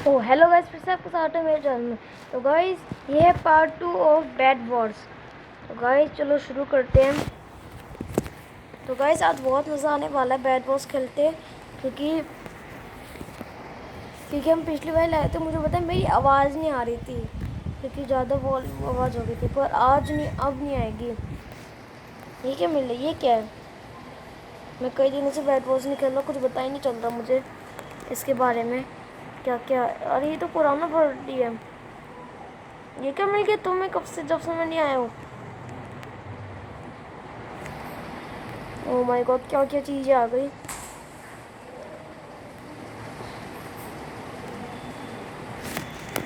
ओ hello guys, फिर से आपके साथ है मेरे चैनल में। तो गाइस ये है पार्ट 2 ऑफ बैड वॉर्स। तो गाइस चलो शुरू करते हैं। तो गाइस आज बहुत मज़ा आने वाला है बैड वॉर्स खेलते, क्योंकि हम पिछली बार लाए थे। मुझे पता है मेरी आवाज़ नहीं आ रही थी क्योंकि ज़्यादा आवाज़ हो गई थी, पर आज नहीं, अब नहीं आएगी। ये क्या मिल रहा है? ये क्या है? मैं कई दिनों से बैड वॉर्स नहीं खेल रहा, कुछ पता ही नहीं चल रहा मुझे इसके बारे में क्या क्या। अरे ये तो पुराना पार्टी है। ये क्या मिल गया तुम्हें? कब से, जब से मैं नहीं आया हूँ। ओह माय गॉड, क्या क्या चीज़ें आ गई।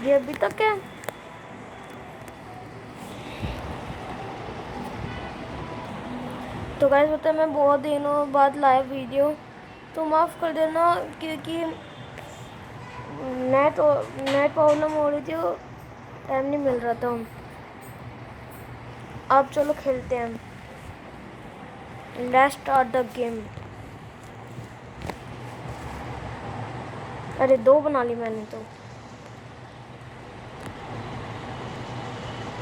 ये अभी तक है। तो गाइस पता है मैं बहुत दिनों बाद लाइव वीडियो, तो माफ़ कर देना क्योंकि नेट नेट प्रॉब्लम हो रही थी, टाइम नहीं मिल रहा था। अब चलो खेलते हैं। Let's start the game. अरे दो बना ली मैंने तो।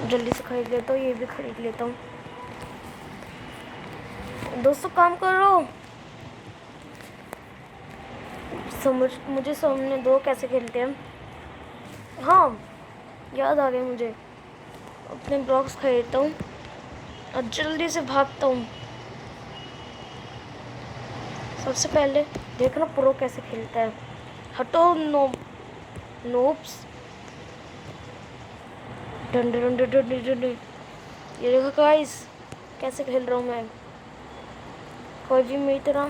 जल्दी से खरीद लेता हूँ, ये भी खरीद लेता हूँ। दोस्तों काम करो, मुझे सामने दो कैसे खेलते हैं। हाँ याद आ गया मुझे। अपने ब्लॉक्स खरीदता हूँ और जल्दी से भागता हूँ। सबसे पहले देखना प्रो कैसे खेलता है। हटो नोब्स। डंडे डंडे डंडे डंडे। ये देखो गाइस कैसे खेल रहा हूँ मैं। कोई भी मेरी तरह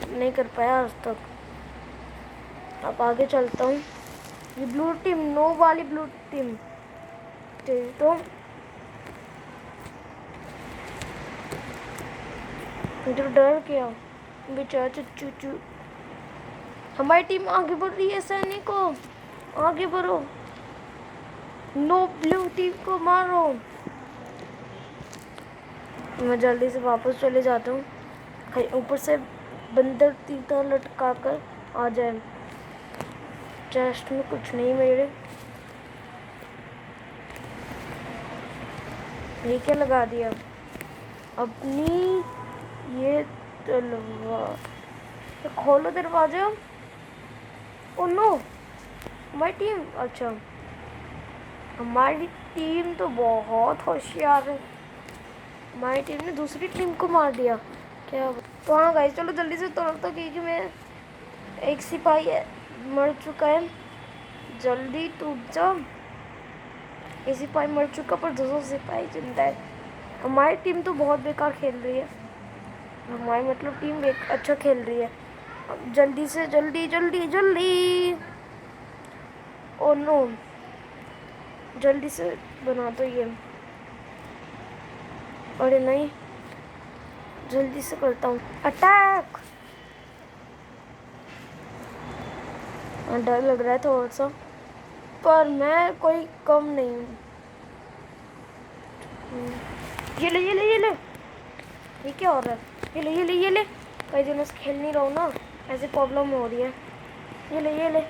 नहीं कर पाया आज तक। अब आगे चलता हूँ। ये ब्लू टीम, नो वाली ब्लू टीम तो मुझे डर गया बेचारा चुचू। हमारी टीम आगे बढ़ रही है। सैनिकों आगे बढ़ो, नो ब्लू टीम को मारो। मैं जल्दी से वापस चले जाता हूँ, कहीं ऊपर से बंदर तीतर लटका कर आ जाए। चेस्ट में कुछ नहीं मेरे। ये क्या लगा दिया अपनी ये तलवार। तो खोलो दरवाजा। ओ नो, हमारी टीम, अच्छा हमारी टीम तो बहुत होशियार है। हमारी टीम ने दूसरी टीम को मार दिया क्या। तो हाँ गाइस चलो जल्दी से तोड़ता, क्योंकि मैं एक सिपाही मर चुका है। जल्दी टूट जाओ। एक सिपाही मर चुका पर 200 सिपाही जिंदा है। हमारी टीम तो बहुत बेकार खेल रही है। हमारी मतलब टीम अच्छा खेल रही है। अब जल्दी से जल्दी जल्दी जल्दी। ओ नो, जल्दी से बना दो ये। अरे नहीं, जल्दी से करता हूँ अटैक। डर लग रहा है थोड़ा सा, पर मैं कोई कम नहीं हूँ। ये ले ये ले ये ले। ये क्या हो रहा है? ये ले ये ले ये ले। कई दिनों से खेल नहीं रहा हूँ ना, ऐसे प्रॉब्लम हो रही है। ये ले ये ले।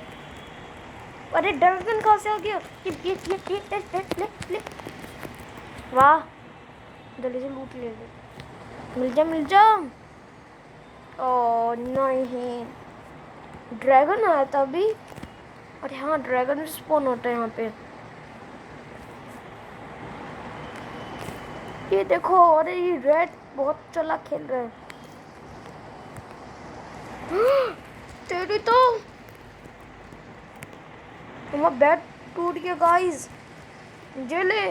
अरे ड्रैगन कहाँ से आ गया? ले। वाह, जल्दी से लूट ले। मिल जा। ओ नहीं, ड्रैगन आया था अभी। अरे हाँ, ड्रैगन स्पॉन होता है यहाँ पे। ये देखो, अरे ये रेड बहुत चला खेल रहा है। तेरी तो हमारा बैट टूट गया गाइस। ये ले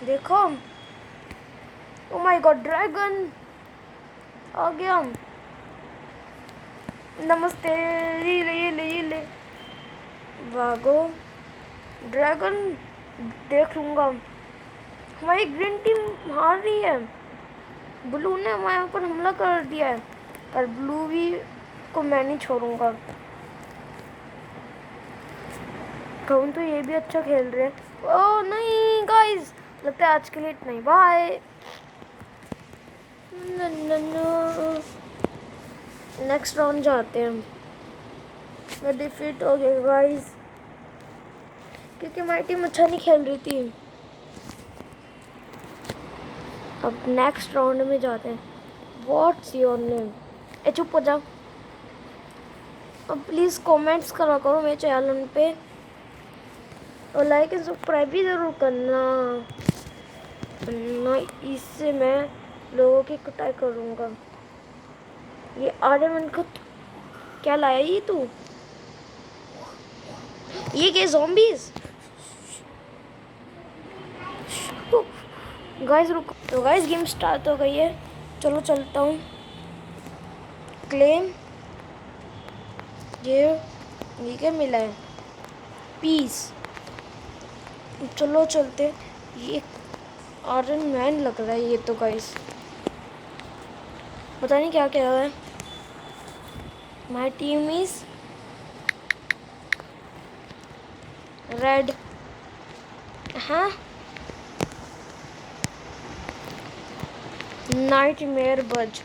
देखो। ओ माय गॉड, ड्रैगन आ गया। नमस्ते। ये ले भागो। ड्रैगन देख लूँगा। हमारी ग्रीन टीम हार रही है। ब्लू ने हमारे ऊपर हमला कर दिया है, पर ब्लू भी को मैं नहीं छोड़ूंगा। कहूँ तो ये भी अच्छा खेल रहे हैं। ओह नहीं गाइस, लगता है आज के लिए इतना ही। बाय। नेक्स्ट राउंड जाते हैं। मैं डिफीट हो गया गाइस। क्योंकि हमारी टीम अच्छा नहीं खेल रही थी। अब नेक्स्ट राउंड में जाते हैं। What's your name? ए चुप हो जाओ। अब प्लीज़ कमेंट्स करा करो मेरे चैनल पे और लाइक एंड सब्सक्राइब भी ज़रूर करना। ना इससे मैं लोगों की कटाई करूँगा। ये आर्यमन को क्या लाया ये तू? ये क्या ज़ॉम्बीज़? गाइस रुको। तो गाइस गेम स्टार्ट हो गई है। चलो चलता हूँ। क्लेम ये क्या मिला है? पीस। चलो चलते। ये आयरन मैन लग रहा है ये तो गाइस। पता नहीं क्या क्या है। My team is red. हाँ नाइटमेयर बज।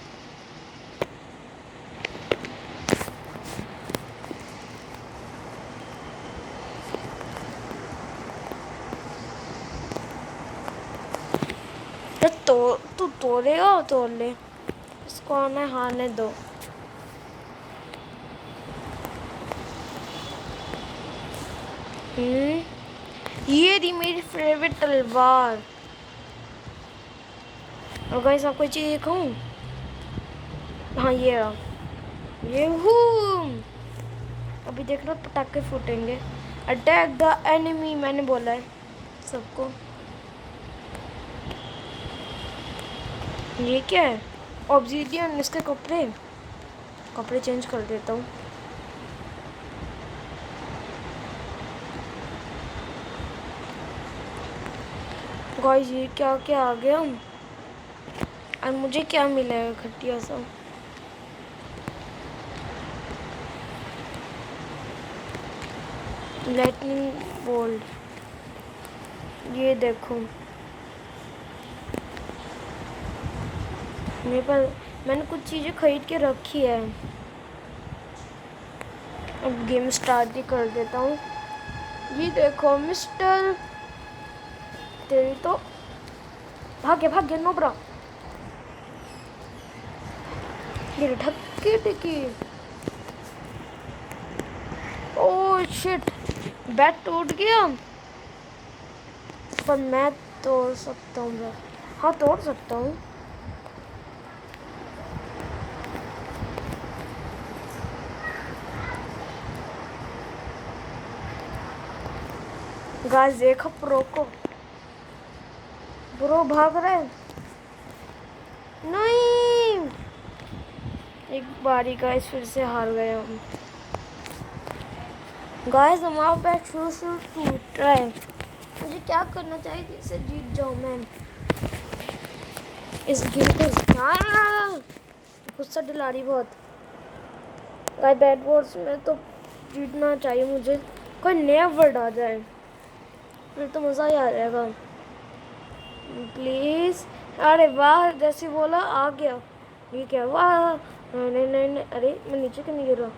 तो तू तोड़ेगा तोड़ ले। इसको हमें हारने दो। ये थी मेरी फेवरेट तलवार। और गाइस आपको चीज़ दिखाऊं? हाँ ये रहा। ये अभी देख लो पटाखे फूटेंगे। अटैक द एनिमी मैंने बोला है सबको। ये क्या है? ऑब्सीडियन। इसके कपड़े चेंज कर देता हूँ। गाइस ये क्या क्या आ गया। और मुझे क्या मिला है घटिया सा? Lightning bolt. ये देखो मेरे पास मैंने कुछ चीज़ें खरीद के रखी है। अब गेम स्टार्ट ही कर देता हूँ। ये देखो मिस्टर तेरी तो भाग्य नोबरा। ये ढक्की टिकी। ओह शिट बैट टूट गया। पर मैं तोड़ सकता हूँ। हाँ तोड़ सकता हूँ। गाइस देखो प्रो को। ब्रो भाग रहे। नहीं एक बारी गाइस फिर से हार गए हम। गाइस हमारा बैट शुरू टूट रहा है। मुझे क्या करना चाहिए जिससे जीत जाऊं मैं इस गेम को? गुस्सा दिला रही बहुत। गाइस बैट बॉल्स में तो जीतना चाहिए मुझे। कोई नया वर्ड आ जाए फिर तो मज़ा ही आ जाएगा। प्लीज़। अरे वाह जैसे बोला आ गया। ये क्या? वाह नहीं। अरे मैं नीचे क्यों नहीं गिर रहा?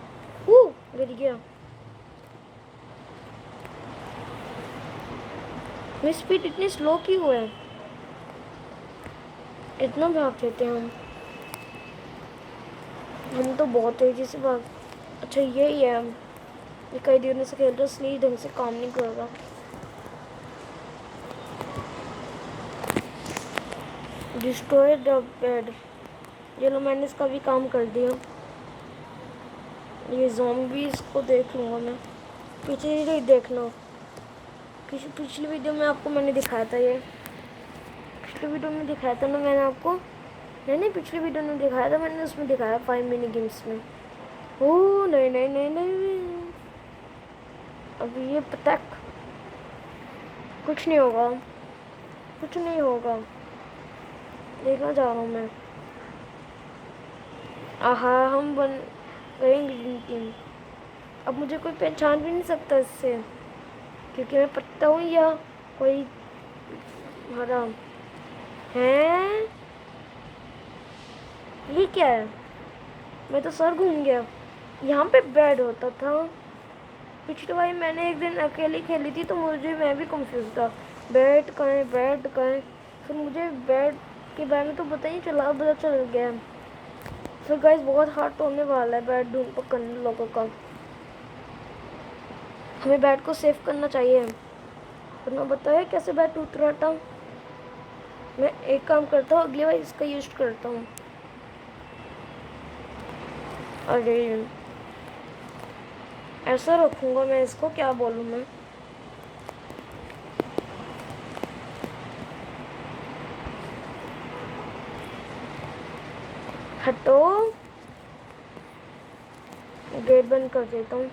गिर गया। मेरी स्पीड इतनी स्लो क्यों है? इतना भागते थे हम तो बहुत तेजी से भाग। अच्छा यही है। ये कई दिनों से खेल रहा इसलिए ढंग से काम नहीं कर रहा। Destroy the bed. ये लो मैंने इसका भी काम कर दिया। ये ज़ॉम्बीज़ को देख लूँगा मैं। पिछली देखना। पिछली वीडियो में आपको मैंने दिखाया था। ये पिछली वीडियो में दिखाया था ना मैंने आपको। नहीं पिछली वीडियो में दिखाया था मैंने। उसमें दिखाया 5 मिनी गेम्स में। ओह नहीं। अभी ये पता कुछ नहीं होगा। देखना चाह रहा हूँ मैं। आहा हम बन गए ग्रीन टीम। अब मुझे कोई पहचान भी नहीं सकता इससे क्योंकि मैं पत्ता हूँ या कोई हरा है। ये क्या है? मैं तो सर घूम गया। यहाँ पे बेड होता था। पिछली बार मैंने एक दिन अकेली खेली थी तो मैं भी कंफ्यूज था, बेड कहाँ है बेड कहाँ है। फिर मुझे बेड के बारे में तो पता ही चला, पता चल गया। फिर गाइस बहुत हार्ड होने वाला है बेड ढूंढ पकड़ने लोगों का। हमें बेड को सेव करना चाहिए। वरना बताया कैसे बेड टूट रहा था। मैं एक काम करता हूँ, अगली बार इसका यूज करता हूँ। अरे ऐसा रखूँगा मैं इसको, क्या बोलूँ मैं। हटो, गेट बंद कर देता हूँ।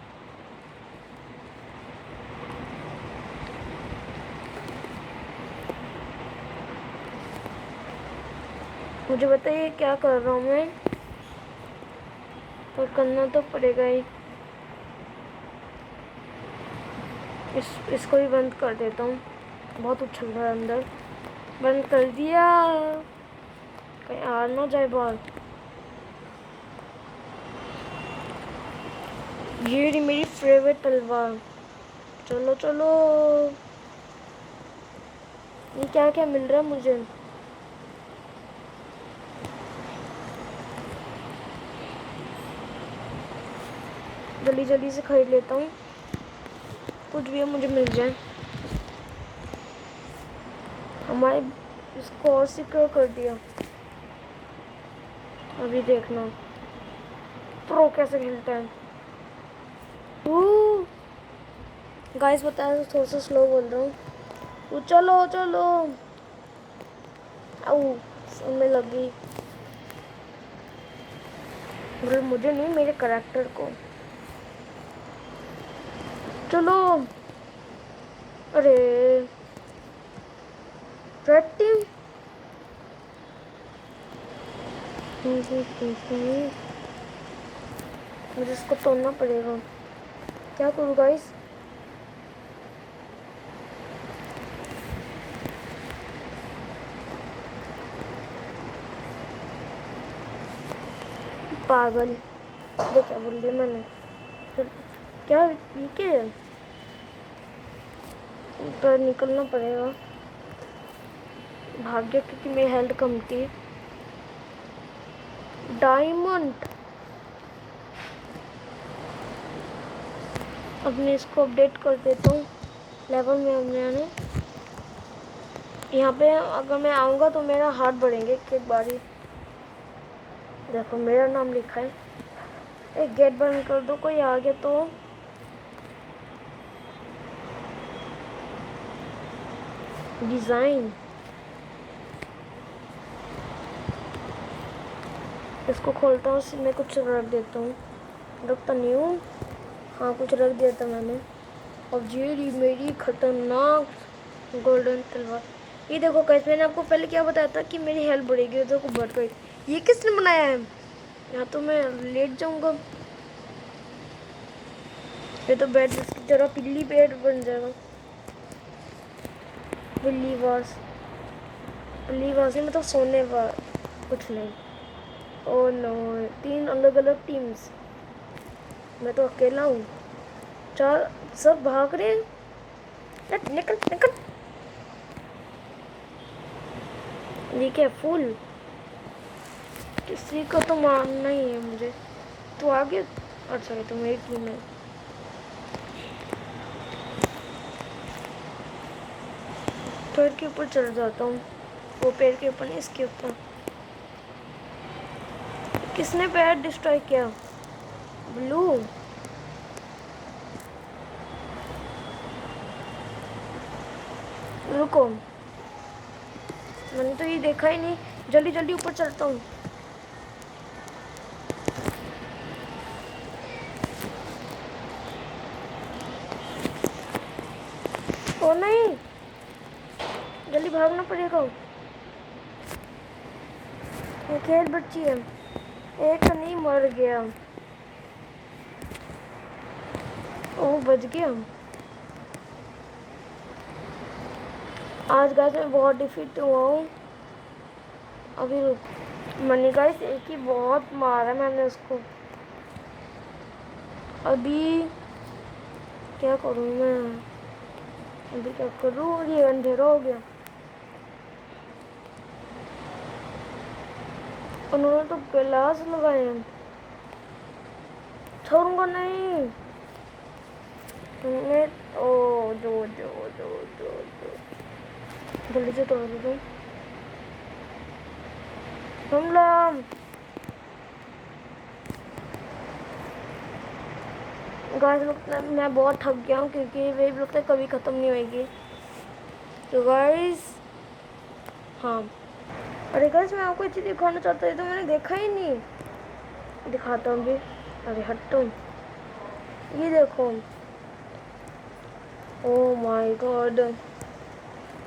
मुझे बताइए क्या कर रहा हूँ मैं, पर करना तो पड़ेगा ही। इसको भी बंद कर देता हूँ, बहुत उछल रहा है अंदर। बंद कर दिया, कहीं आ ना जाए बाहर। ये रही मेरी फेवरेट तलवार। चलो चलो, ये क्या क्या मिल रहा है मुझे। जल्दी जल्दी से खरीद लेता हूँ, कुछ भी मुझे मिल जाए। हमारे इसको और सिक्योर कर दिया। अभी देखना प्रो कैसे खेलता है। गाइस बताया तो थोड़ा सा स्लो बोल रहा हूँ। तो चलो चलो, आओ सुनने लगी। मतलब मुझे नहीं, मेरे करैक्टर को। चलो, अरे रेड टीम। मुझे इसको तोड़ना पड़ेगा। क्या करूँ गाइस। पागल, ये क्या बोल दिया मैंने। क्या ये क्या है, ऊपर निकलना पड़ेगा। भाग गया क्योंकि मेरी हेल्थ कम थी। डायमंड, अब मैं इसको अपडेट कर देता हूँ लेवल में। हमने यहाँ पे अगर मैं आऊँगा तो मेरा हार्ट बढ़ेंगे एक बार ही। देखो मेरा नाम लिखा है। एक गेट बंद कर दो, कोई आ गया तो। डिज़ाइन, इसको खोलता हूँ, इसमें कुछ रख देता हूँ। रखता नहीं हूँ, हाँ कुछ रख दिया था मैंने। अब ये मेरी खतरनाक गोल्डन तलवार। ये देखो कैसे, मैंने आपको पहले क्या बताया था कि मेरी हेल्थ बढ़ेगी, देखो बढ़ गई। ये किसने बनाया है, यहाँ तो मैं लेट जाऊँगा। ये तो बेड की तरह पिल्ली बेड बन जाएगा। पिल्ली वास नहीं, मतलब सोने वाला कुछ नहीं। ओ नो, 3 अलग अलग टीम्स, मैं तो अकेला हूँ। 4 सब भाग रहे हैं। निकल निकल। ये क्या फूल, किसी को तो मारना ही है मुझे। तो आगे, अच्छा ये तो मेरी टीम है। पेड़ के ऊपर चढ़ जाता हूँ। वो पेड़ के ऊपर नहीं, इसके ऊपर। किसने पेड़ डिस्ट्रॉय किया, ब्लू। रुको, मैंने तो ये देखा ही नहीं। जल्दी जल्दी ऊपर चढ़ता हूँ। ओ नहीं, जल्दी भागना पड़ेगा। ये खेल बच्ची है, एक नहीं मर गया। ओ बच गया। आज गाइस मैं बहुत डिफीट हुआ हूँ। अभी रुक, मनी गाइस एक ही बहुत मारा मैंने उसको। अभी क्या करूँ मैं? अभी क्या करूँ? ये अंधेरा हो गया। उन्होंने तो गिलास लगाए हैं। छोड़ूंगा नहीं मैं। ओ दो दो दो दो दो जल्दी से तोड़ दो हमला। गाइस लगता है मैं बहुत थक गया हूँ क्योंकि वेव लगता है कभी ख़त्म नहीं होएगी। तो गाइस हाँ, अरे गाइस मैं आपको एक चीज़ दिखाना चाहता था तो मैंने देखा ही नहीं। दिखाता हूँ भी। अरे हटो, ये देखो। Oh my God.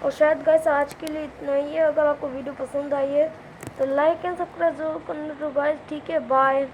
और शायद गाइस आज के लिए इतना ही है। अगर आपको वीडियो पसंद आई है तो लाइक एंड सब्सक्राइब जरूर करना। तो गाइस ठीक है, बाय।